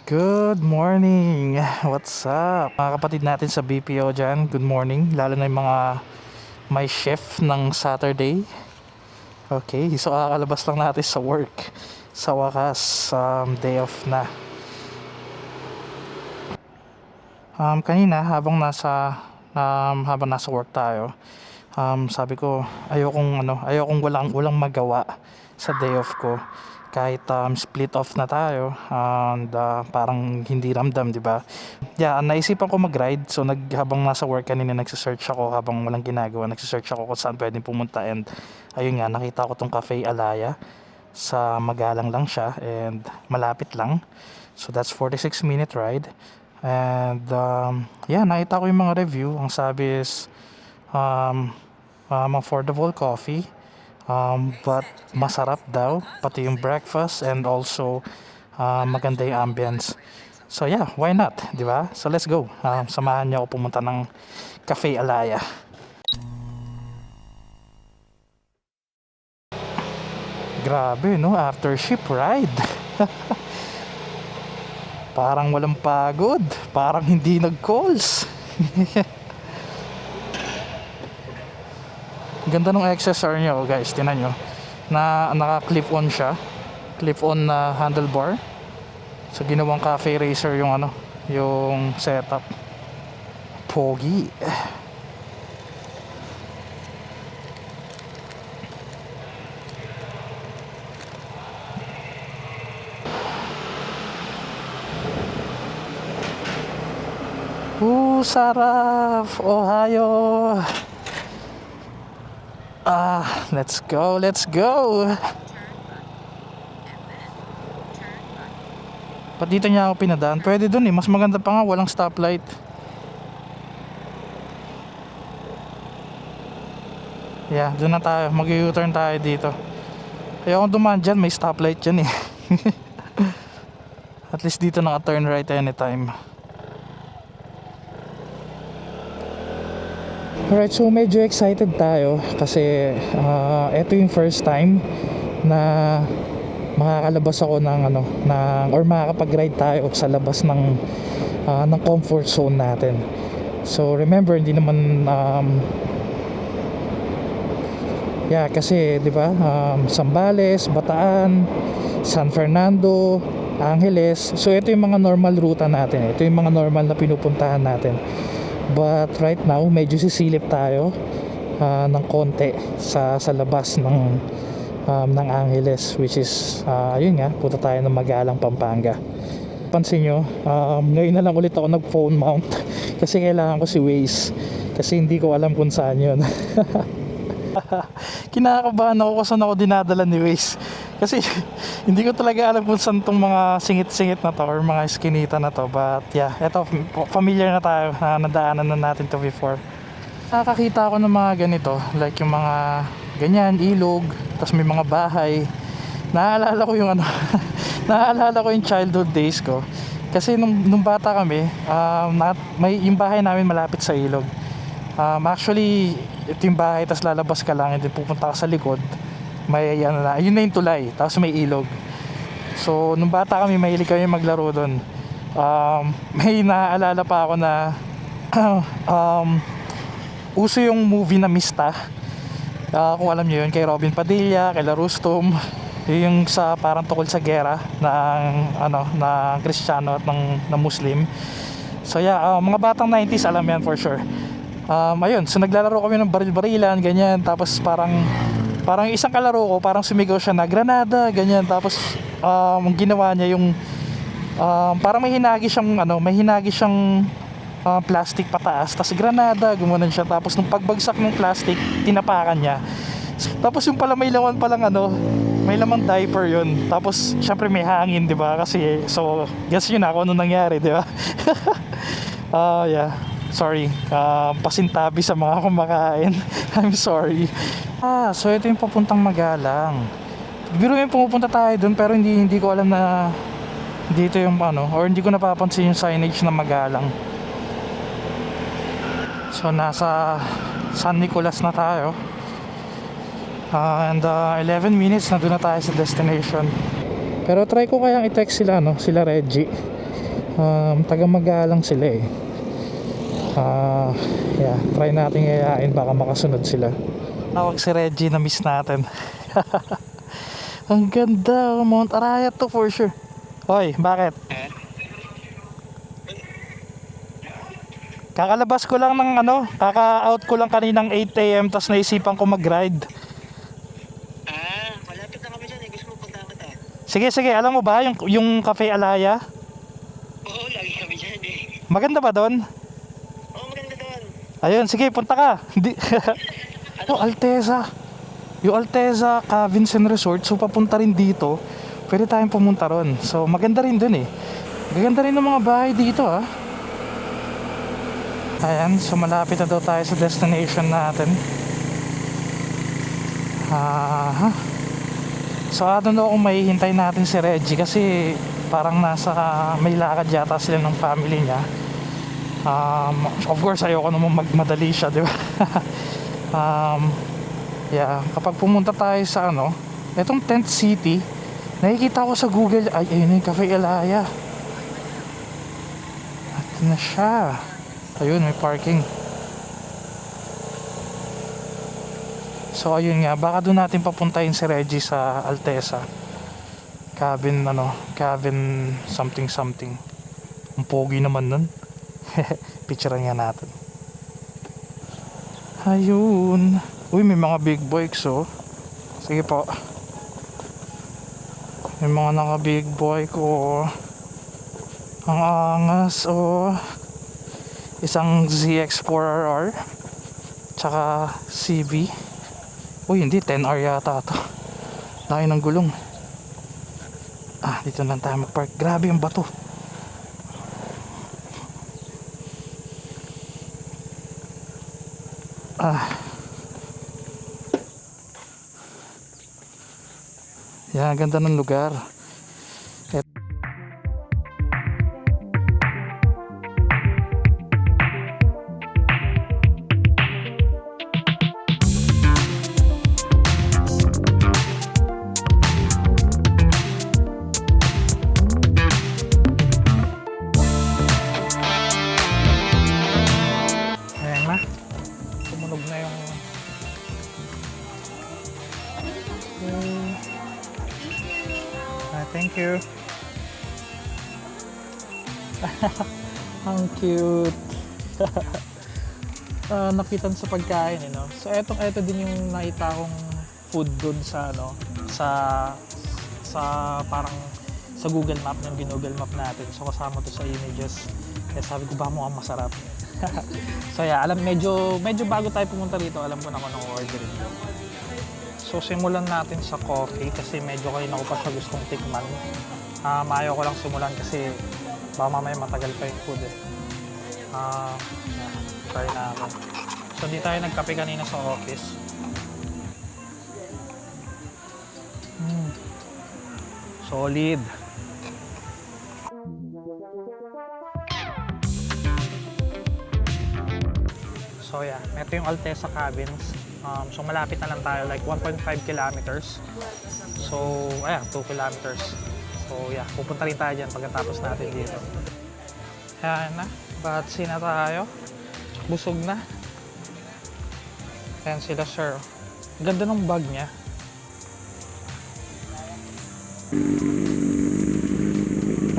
Good morning! What's up? Mga kapatid natin sa BPO dyan, good morning. Lalo na yung mga may shift ng Saturday. Okay, so kakalabas lang natin sa work. Sa wakas, day off na. Kanina habang nasa work tayo, sabi ko ayokong walang magawa sa day off ko. Kahit split off na tayo and parang hindi ramdam, di ba? Yeah, naisipan ko mag-ride. So habang nasa work kanina, nagse-search ako habang walang ginagawa. Nagse-search ako kung saan pwedeng pumunta, and ayun nga, nakita ko tong Cafe Alaya. Sa Magalang lang siya and malapit lang. So that's 46-minute ride. And yeah, nakita ko yung mga review. Ang sabi is affordable coffee, but masarap daw, pati yung breakfast, and also maganda yung ambience. So yeah, why not, di ba? So let's go. Samahan niyo ako pumunta ng Cafe Alaya. Grabe, no? After shift ride. Parang walang pagod, parang hindi nag-calls. Ganda ng XSR niya, oh guys, tinan nyo. Naka clip on siya, clip on na handlebar. So ginawang cafe racer yung setup. Pogi. Sarap. Ohio. Let's go, let's go. Ba't dito niya ako pinadaan? Pwede dun eh, mas maganda pa nga, walang stoplight. Yeah, dun na tayo, mag-u-turn tayo dito. Kaya kung dumaan dyan, may stoplight dyan eh. At least dito naka-turn right anytime. Alright, so medyo excited tayo kasi ito yung first time na makakalabas ako or makakapag-ride tayo sa labas ng comfort zone natin. So remember, hindi naman kasi 'di ba, Zambales, Bataan, San Fernando, Angeles. So ito yung mga normal ruta natin. Ito yung mga normal na pinupuntahan natin. But right now, medyo sisilip tayo ng konti sa labas ng Angeles, which is ayun nga, punta tayo ng Magalang, Pampanga. Pansin nyo, ngayon na lang ulit ako nag phone mount kasi kailangan ko si Waze, kasi hindi ko alam kung saan yun. Kinakabahan ako kung saan ako dinadala ni Waze, kasi hindi ko talaga alam kung saan tong mga singit-singit na to or mga eskinita na to. But yeah, eto, familiar na tayo, nadaanan na natin to before. Nakakita ako ng mga ganito, like yung mga ganyan, ilog, tapos may mga bahay. Naalala ko yung naalala ko yung childhood days ko. Kasi nung bata kami, may yung bahay namin malapit sa ilog. Actually, ito yung bahay, tapos lalabas ka lang, and then pupunta ka sa likod. May yun na yung tulay, tapos may ilog. So nung bata kami, mahilig kami maglaro doon. May naaalala pa ako na uso yung movie na Mista. Kung alam niyo yun, kay Robin Padilla, kay Larustom. Yung sa parang tukol sa gera ng Kristiyano at ng Muslim. So yeah, mga batang 90s alam yan for sure. Ayun, so naglalaro kami ng baril-barilan, ganyan. Tapos parang isang kalaro ko, parang sumigaw siya na granada, ganyan. Tapos ang ginawa niya yung parang may hinagi siyang plastic pataas, tapos granada, gumanon siya. Tapos nung pagbagsak ng plastic, tinapakan niya. Tapos yung pala may laman palang may lamang diaper yun. Tapos syempre may hangin, di ba? Kasi so guess yun ako ano nangyari, di ba? Yeah, sorry, pasintabi sa mga kumakain. I'm sorry. So ito yung papuntang Magalang. Biro yung pumupunta tayo dun, pero hindi ko alam na dito yung or hindi ko napapansin yung signage na Magalang. So nasa San Nicolas na tayo. And 11 minutes na doon na tayo sa destination. Pero try ko kayang i-text sila Reggie. Taga Magalang sila eh. Yeah, try natin yayain, baka makasunod sila. Tawag si Reggie, na miss natin. Ang ganda, Mount Arayat to for sure. Hoy, bakit? Kakalabas ko lang ng ano, kaka-out ko lang kaninang 8 AM, tas naisipan ko mag-ride. Malapit na kami dyan eh. Gusto mo punta kita? Sige, sige, alam mo ba yung Cafe Alaya? Oo, lagi kami dyan eh. Maganda ba doon? Oo, maganda doon. Ayun, sige, punta ka. Hindi. Oh, Alteza. Yung Alteza Cabins and Resort, so papunta rin dito. Pwede tayong pumunta ron. So maganda rin dun eh. Maganda rin ng mga bahay dito ah. Ayan, so malapit na daw tayo sa destination natin. So I don't know kung mahihintay natin si Reggie kasi parang nasa may lakad yata sila ng family niya. Of course ayoko naman magmadali siya, di ba? Yeah, kapag pumunta tayo sa ano, etong Tent City, nakikita ko sa Google, ay ayun yung Cafe Alaya. At na siya. Ayun, may parking. So ayun nga, baka doon natin papuntahin si Reggie sa Alteza. Cabin cabin something something. Ang pogi naman nun. Picturean nga natin. Ayun. Uy, may mga big bikes oh. Sige po. May mga naka big bike oh. Ang angas oh. Isang ZX4RR tsaka CB. Uy, hindi, 10R yata to. Laki ng gulong. Dito lang tayo magpark. Grabe yung bato. Yan, ganda ng lugar. Ayan na. Tumunog na yung thank you. Ang cute. Nakitan sa pagkain, you know. So eto din yung nakita kong food doon sa parang sa Google Map, ng Google Map natin. So kasama to sa images. Kaya sabi ko ba mukhang masarap. So yeah, medyo bago tayo pumunta rito, alam ko na kung anong orderin ko. So simulan natin sa coffee kasi medyo kayo na ko pa siya gustong tikman. Ayaw ko lang simulan kasi baka mamaya matagal pa yung food eh. Try na ako. So di tayo nagkape kanina sa office. Solid. So yeah, ito yung Alteza Cabins. So malapit na lang tayo, like 1.5 kilometers. So ayan, 2 kilometers. So yeah, pupunta rin tayo dyan pagkatapos natin dito. Ayan na, batsi na tayo. Busog na. Ayan sila sir. Ganda ng bag niya.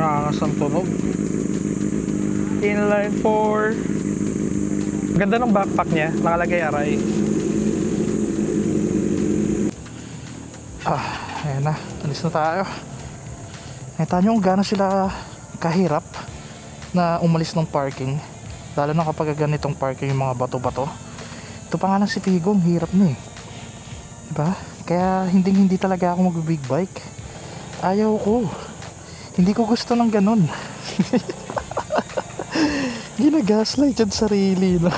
Nakakasang tunog. Inline 4. Ganda ng backpack niya, nakalagay aray. Ayan na, alis na tayo. Nakita nyo kung gano'n sila kahirap na umalis ng parking. Lalo na kapag ganitong parking yung mga bato-bato. Ito pa nga lang si Tigong, hirap na eh. Diba? Kaya hindi talaga ako mag-big bike. Ayaw ko. Hindi ko gusto ng ganun. Ginagaslight yung sarili, no?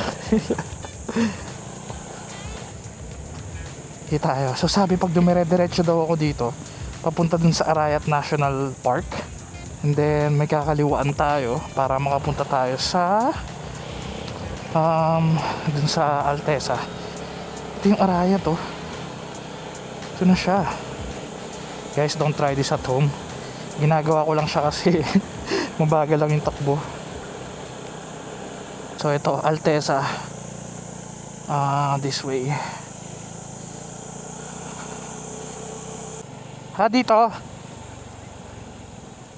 Kita tayo. So sabi pag dumire-diretso daw ako dito, papunta dun sa Arayat National Park. And then may kakaliwaan tayo para makapunta tayo sa dun sa Alteza. Ito yung Arayat oh. Ito na siya. Guys, don't try this at home. Ginagawa ko lang siya kasi mabagal lang yung takbo. So ito, Altesa. This way. Dito.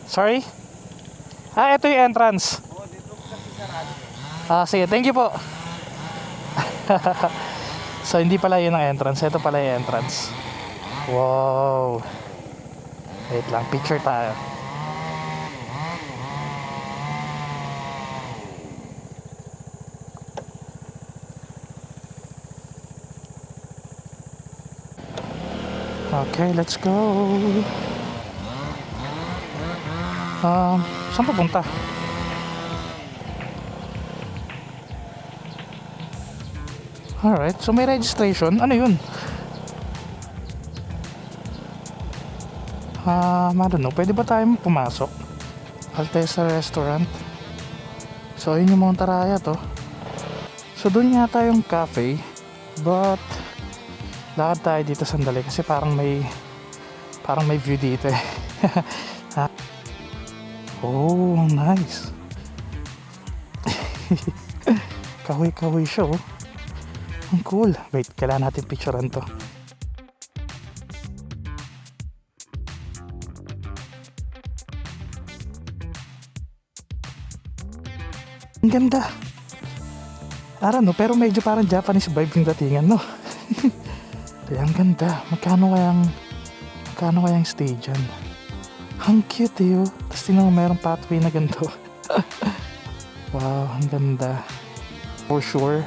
Sorry? Ito yung entrance. Sige, thank you po. So hindi pala yun ang entrance, ito pala yung entrance. Wow. Wait lang, picture tayo. Okay, let's go. Saan papunta? Alright, so may registration. Ano yun? I don't know. Pwede ba tayo pumasok? Altesa Restaurant. So, ayun yung Mount Araya to. So, doon yata yung cafe. But, lakad tayo dito sandali kasi parang may view dito eh. Oh, nice. Kahoy-kahoy siya oh. Ang cool. Wait, kailangan natin picturean to. Ang ganda. No, pero medyo parang Japanese vibe yung datingan, no? Kaya ang ganda. Magkano kayang stage yan? Ang cute eh, oh. Tapos tingnan mo, mayroong pathway na ganito. Wow, ang ganda. For sure,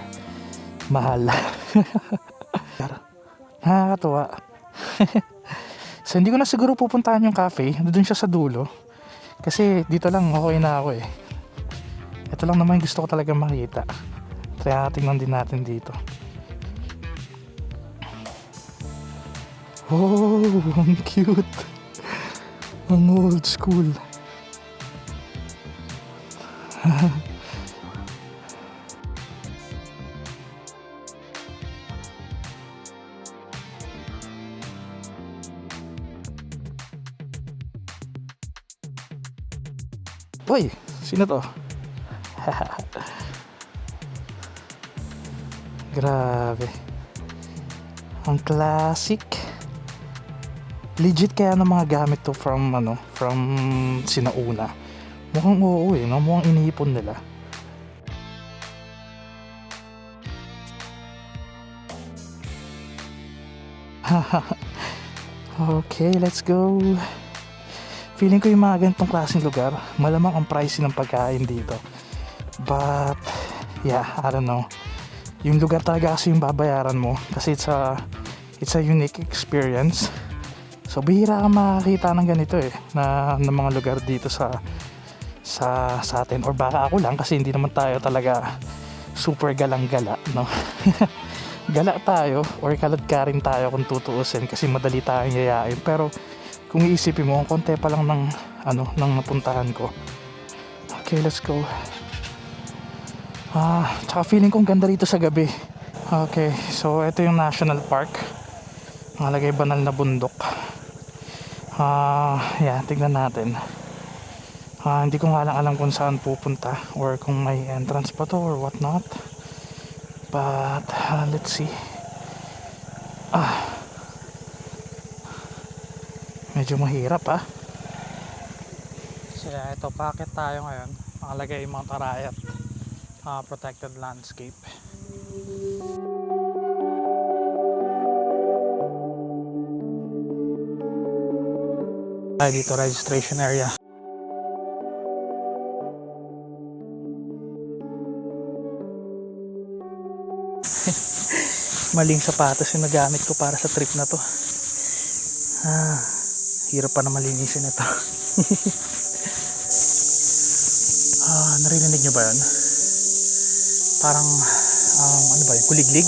mahal. Nakakatuwa. So hindi ko na siguro pupuntahan yung cafe. Doon siya sa dulo. Kasi dito lang okay na ako eh. Ito lang naman yung gusto ko talaga makita. Kaya tingnan din natin dito. Oh, ang cute. Ang old school. Uy, sino to? Grabe. Ang classic. Legit kaya ng mga gamit to from sinauna. Mukhang oo eh, no? Mukhang iniipon nila. Okay, let's go. Feeling ko yung mga ganitong klaseng lugar, malamang ang pricey ng pagkain dito. But, yeah, I don't know. Yung lugar talaga kasi yung babayaran mo kasi it's a unique experience. So, bihira ka makakita ng ganito eh, na mga lugar dito sa atin. Or baka ako lang kasi hindi naman tayo talaga super galang-gala, no? Gala tayo or kaladkarin tayo kung tutuusin kasi madali tayong yayain. Pero, kung iisipin mo, konti pa lang ng napuntahan ko. Okay, let's go. Tsaka feeling kong ganda rito sa gabi. Okay, so ito yung National Park. Nakalagay banal na bundok. Yeah, tignan natin. Hindi ko nga lang alam kung saan pupunta or kung may entrance pa to or what not. But, let's see. Medyo mahirap So yeah, ito, packet tayo ngayon. Nakalagay yung Mount Arayat protected landscape. Dito registration area. Maling sapatos yung nagamit ko para sa trip na to. Hirap pa na malinisin ito. Narinig nyo ba yun? Parang ano ba yun? Kuliglig?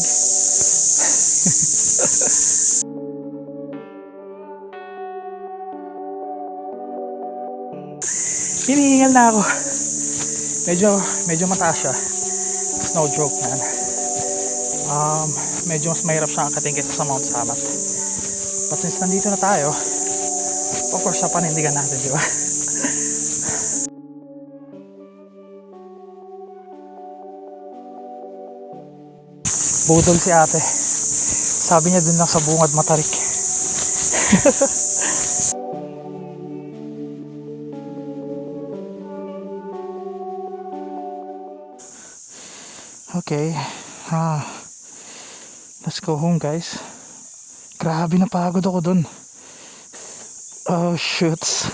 Hinihingal na ako. Medyo mataas siya. It's no joke, man. Medyo mas mahirap siya ang katingkit sa Mount Samat. But since nandito na tayo, of course, sa panindigan natin, di ba? Budol si ate. Sabi niya dun lang sa bungad Matarik. Okay. Let's go home, guys. Grabe, napagod ako dun. Oh, shoots.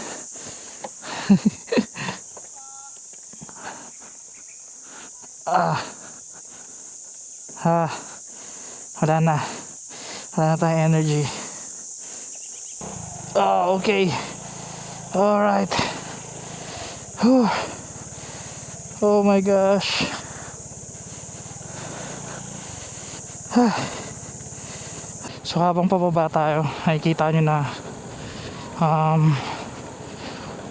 Wala na. Wala na tayong energy. Oh, okay. Alright. Whew. Oh my gosh. So habang pababa tayo, nakikita nyo na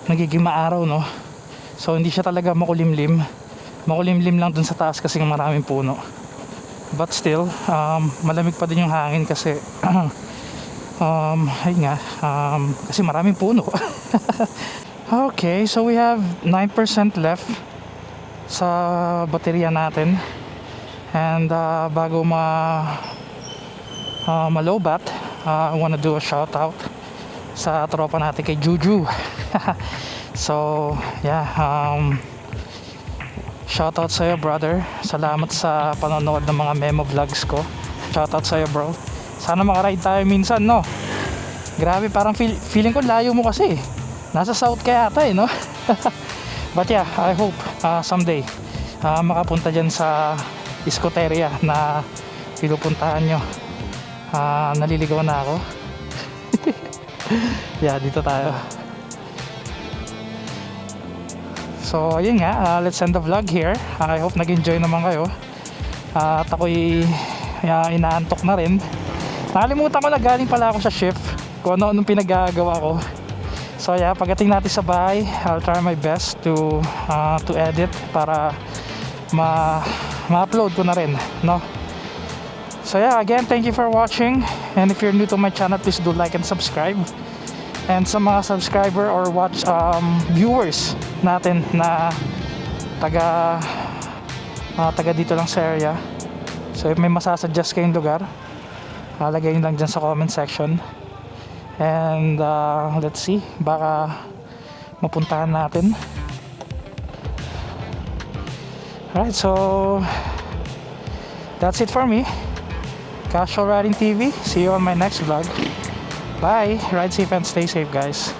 nagiging maaraw, no? So hindi siya talaga makulimlim. Makulimlim lang dun sa taas kasi maraming puno. But still, malamig pa din yung hangin kasi ayun nga, kasi maraming puno. Okay, so we have 9% left sa baterya natin. And bago malobat, I wanna do a shout out sa tropa natin kay Juju. So yeah, shout out sa'yo, brother. Salamat sa panonood ng mga memo vlogs ko. Shout out sa'yo, bro. Sana makaride tayo minsan, no? Grabe, parang feeling ko layo mo kasi. Nasa south ka yata no? But yeah, I hope someday makapunta dyan sa Escoteria na pinupuntahan nyo. Naliligaw na ako. Yeah, dito tayo. So ayun nga, let's end the vlog here. I hope nag-enjoy naman kayo. At ako'y inaantok na rin. Nakalimutan ko na galing pala ako sa shift, kung ano-anong pinagagawa ko. So yeah, pagdating natin sa bahay, I'll try my best to edit para ma-upload ko na rin, no? So yeah, again, thank you for watching. And if you're new to my channel, please do like and subscribe. And sa mga subscriber or viewers natin na taga dito lang sa area, so if may masasuggest kayong lugar, lagay nyo lang dyan sa comment section. And let's see, baka mapuntahan natin. Alright, so that's it for me. Casual Riding TV. See you on my next vlog. Bye. Ride safe and stay safe, guys.